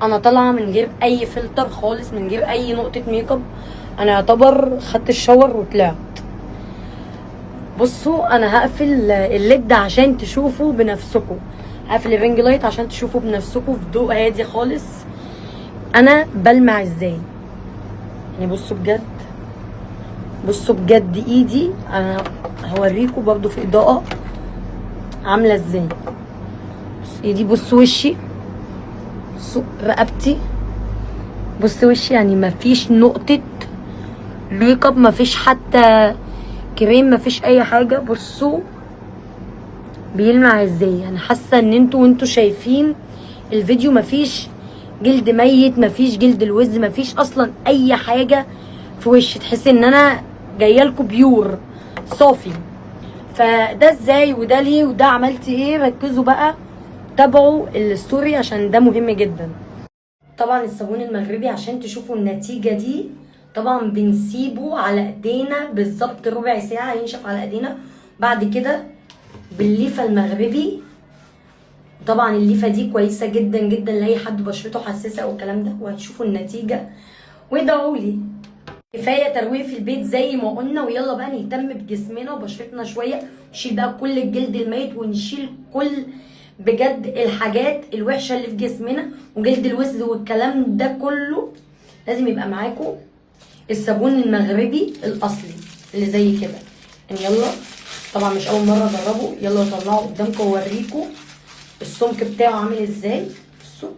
انا طالعه من غير اي فلتر خالص، من غير اي نقطه ميك اب. انا يعتبر خدت الشاور وطلعت. بصوا انا هقفل الليد عشان تشوفوا بنفسكم، هقفل الرينج لايت عشان تشوفوا بنفسكم في ضوء هادي خالص انا بلمع ازاي. يعني بصوا بجد، بصوا بجد ايدي انا هوريكم برضو في اضاءه عامله ازاي. بصوا ايدي، بصوا وشي، بصوا رقبتي، بصوا وشي، يعني مفيش نقطه ميك اب، مفيش حتى كريم، مفيش اي حاجه. بصوا بيلمع ازاي. انا حاسه ان وانتوا شايفين الفيديو مفيش جلد ميت، مفيش جلد الوز، مفيش اصلا اي حاجه في وشي. تحس ان انا جايه لكم بيور صافي. فده ازاي وده ليه وده عملت ايه؟ ركزوا بقى، تابعوا الستوري عشان ده مهم جدا. طبعا الصابون المغربي عشان تشوفوا النتيجه دي طبعا بنسيبه على ايدينا بالظبط ربع ساعه ينشف على ايدينا. بعد كده بالليفه المغربي، طبعا الليفه دي كويسه جدا جدا لاي حد بشرته حساسه او الكلام ده، وهتشوفوا النتيجه وادعوا لي. كفايه ترويق في البيت زي ما قلنا، ويلا بقى نهتم بجسمنا وبشرتنا شويه، نشيل بقى كل الجلد الميت ونشيل كل بجد الحاجات الوحشه اللي في جسمنا وجلد الوز والكلام ده كله. لازم يبقى معاكم الصابون المغربي الاصلي اللي زي كده. يعني يلا، طبعا مش اول مره اجربه، يلا اطلعه قدامكم واوريكم السمك بتاعه عامل ازاي. بصوا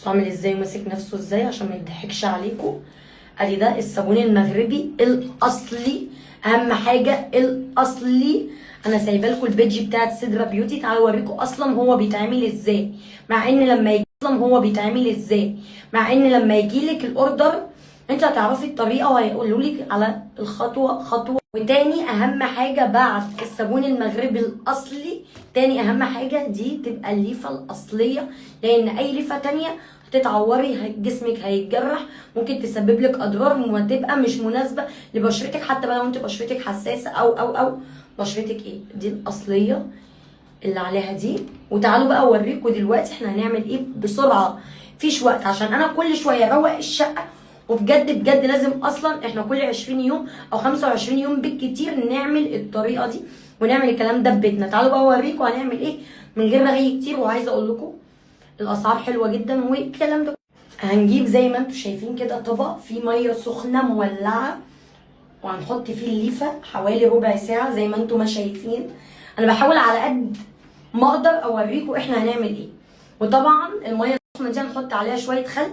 عامل ازاي وماسك نفسه ازاي عشان ما يضحكش عليكم. ادي ده الصابون المغربي الاصلي، اهم حاجه الاصلي. انا سايبه لكم البيج بتاعت سدرة بيوتي، تعالوا اوريكم اصلا هو بيتعمل ازاي. مع ان لما يجي اصلا هو بيتعمل ازاي، مع ان لما يجي لك الاوردر انت هتعرفي الطريقه وهيقولوا لك على الخطوه خطوه. وتاني اهم حاجه بعد الصابون المغربي الاصلي، تاني اهم حاجه دي تبقى الليفه الاصليه، لان اي ليفه تانيه هتتعوري، جسمك هيتجرح، ممكن تسبب لك اضرار وتبقى مش مناسبه لبشرتك، حتى بقى لو انت بشرتك حساسه او بشرتك ايه. دي الاصليه اللي عليها دي. وتعالوا بقى اوريكم دلوقتي احنا هنعمل ايه بسرعه، مفيش وقت عشان انا كل شويه اروق الشقه. وبجد بجد لازم اصلا احنا كل 20 يوم او 25 يوم بالكتير نعمل الطريقه دي ونعمل الكلام ده في بيتنا. تعالوا بقى اوريكم هنعمل ايه من غير رغي كتير. وعايزه اقول لكم الاسعار حلوه جدا والكلام ده. هنجيب زي ما انتم شايفين كده طبق فيه ميه سخنه مولعه، وهنحط فيه الليفه حوالي ربع ساعه زي ما انتم ما شايفين. انا بحاول على قد ما اقدر اوريكم احنا هنعمل ايه. وطبعا الميه السخنه دي هنحط عليها شويه خل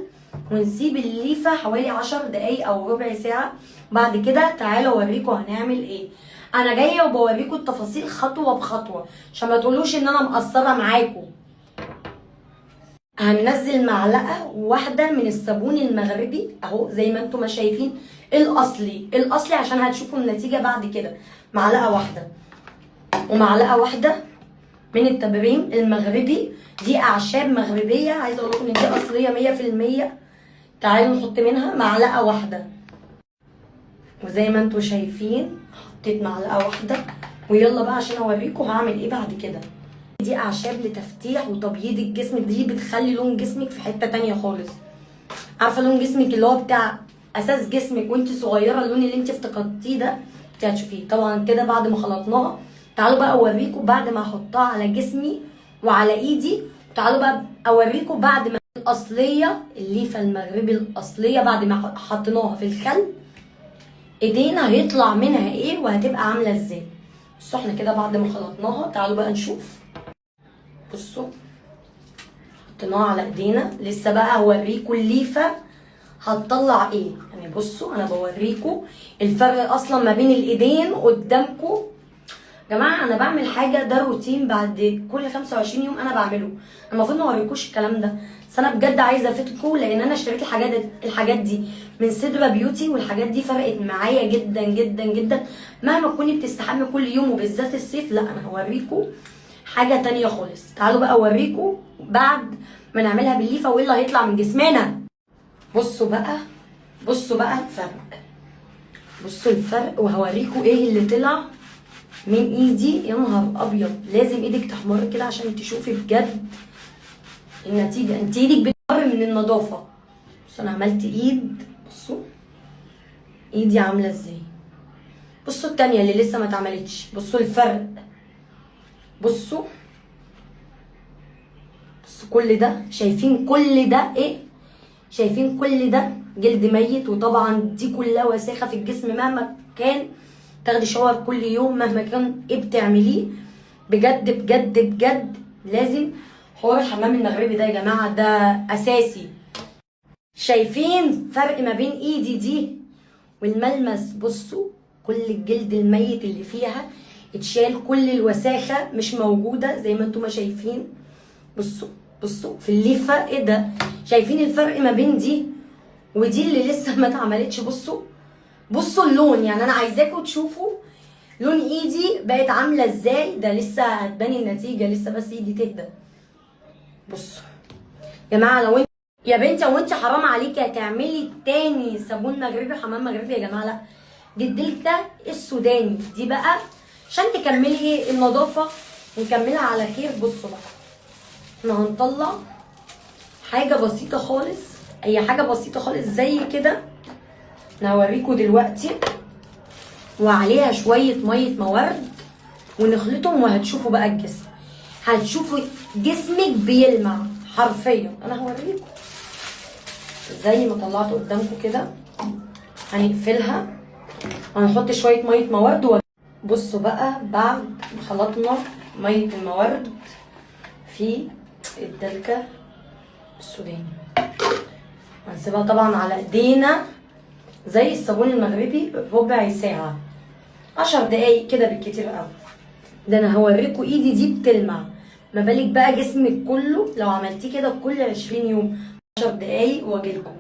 ونسيب الليفه حوالي 10 دقايق او ربع ساعه. بعد كده تعالوا اوريكم هنعمل ايه. انا جايه وبوريكم التفاصيل خطوه بخطوه عشان ما تقولوش ان انا مقصره معاكم. هننزل معلقه واحده من الصابون المغربي اهو زي ما انتم ما شايفين، الاصلي عشان هتشوفوا النتيجه بعد كده. معلقه واحده ومعلقه واحده من التبريم المغربي، دي اعشاب مغربيه، عايزه اقول لكم ان دي اصليه 100%. تعالوا نحط منها معلقه واحده، وزي ما انتم شايفين حطيت معلقه واحده. ويلا بقى عشان اوريكم هعمل ايه بعد كده. دي اعشاب لتفتيح وتبييض الجسم، دي بتخلي لون جسمك في حته تانية خالص. عارفه لون جسمك اللي هو بتاع اساس جسمك وانت صغيره، اللون اللي انت افتقدتيه ده انت هتشوفيه. طبعا كده بعد ما خلطناها، تعالوا بقى اوريكم بعد ما احطها على جسمي وعلى ايدي. تعالوا بقى اوريكم بعد ما الاصليه، الليفه المغربي الاصليه، بعد ما حطيناها في الخل ايدينا هيطلع منها ايه وهتبقى عامله ازاي. بصوا احنا كده بعد ما خلطناها، تعالوا بقى نشوف. بصوا حطيناها على ايدينا، لسه بقى هوريكم الليفه هتطلع ايه. يعني بصوا انا بوريكم الفرق اصلا ما بين الايدين قدامكم. يا جماعه انا بعمل حاجه، ده روتين بعد كل 25 يوم انا بعمله. المفروض ما اوريكوش الكلام ده، بس انا بجد عايزه افيدكم لان انا اشتريت الحاجات دي من سدرة بيوتي، والحاجات دي فرقت معايا جدا جدا جدا. مهما تكوني بتستحمي كل يوم وبالذات الصيف، لا انا هوريكم حاجه تانية خالص. تعالوا بقى اوريكم بعد ما نعملها بالليفه وايه اللي هيطلع من جسمنا. بصوا بقى، بصوا بقى الفرق، بصوا الفرق، وهوريكم ايه اللي طلع من ايدي. يا نهار ابيض، لازم ايدك تحمر كده عشان تشوفي بجد النتيجه انت ايدك بتقر من النظافه. بصوا انا عملت ايد، بصوا ايدي عامله ازاي. بصوا التانية اللي لسه ما اتعملتش، بصوا الفرق. بصوا كل ده، شايفين كل ده ايه؟ شايفين كل ده جلد ميت، وطبعا دي كلها وساخه في الجسم. مهما كان تاخدي شاور كل يوم، مهما كان ايه بتعمليه، بجد بجد بجد لازم حوار الحمام المغربي ده يا جماعه، ده اساسي. شايفين فرق ما بين ايدي دي والملمس؟ بصوا كل الجلد الميت اللي فيها اتشال، كل الوساخه مش موجوده زي ما انتم ما شايفين. بصوا في الليفه ايه ده؟ شايفين الفرق ما بين دي ودي اللي لسه ما اتعملتش؟ بصوا اللون، يعني انا عايزاكم تشوفوا لون ايدي بقت عامله ازاي. ده لسه هتبان النتيجه، لسه بس ايدي تهدى. بصوا يا جماعه، لو انت يا بنتي وانت حرام عليكي هتعملي تاني صابون مغربي وحمام مغربي يا جماعه، لا دي الدلتا السوداني دي بقى عشان تكملي ايه النظافه ونكملها على خير. بصوا بقى احنا هنطلع حاجه بسيطه خالص، هي حاجه بسيطه خالص زي كده، انا هوريكم دلوقتي، وعليها شويه ميه موارد ونخلطهم وهتشوفوا بقى الجسم، هتشوفوا جسمك بيلمع حرفيا. انا هوريكم زي ما طلعت قدامكم كده. هنقفلها وهنحط شويه ميه موارد بصوا بقى بعد ما خلطنا ميه الموارد في الدلكه السوداني، هنسيبها طبعا على ايدينا زي الصابون المغربي ربع ساعه، 10 دقايق كده بالكتير قوي. ده انا هوريكم ايدي دي بتلمع، ما بالك بقى جسمك كله لو عملتيه كده كل 20 يوم. 10 دقايق واجيلكم.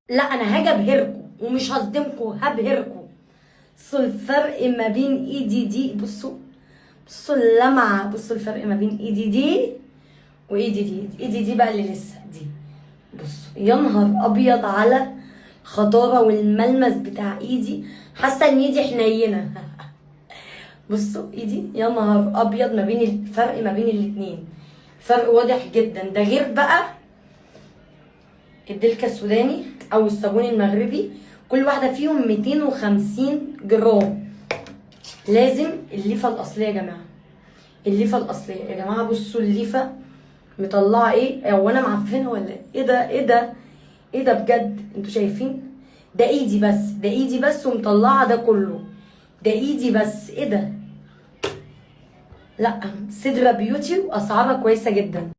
لا انا هاجي ابهركم ومش هصدمكم، هبهركم. بصوا الفرق ما بين ايدي دي، بصوا اللمعه، بصوا الفرق ما بين ايدي دي وايدي دي. ايدي دي بقى اللي لسه دي، بصوا يا نهار ابيض على الخطاره والملمس بتاع ايدي. حاسه ان ايدي حنينه. بصوا ايدي يا نهار ابيض، ما بين الفرق ما بين الاتنين فرق واضح جدا. ده غير بقى الدلكه السوداني او الصابون المغربي، كل واحده فيهم 250 جرام. لازم الليفه الاصليه يا جماعه، الليفه الاصليه يا جماعه. بصوا الليفه مطلعه ايه، هو انا معفنه ولا ايه؟ ده ايه ده؟ ايه ده بجد؟ انتوا شايفين؟ ده ايدي بس، ده ايدي بس ومطلعه ده كله، ده ايدي بس. ايه ده؟ لا سدرة بيوتي واسعارها كويسه جدا.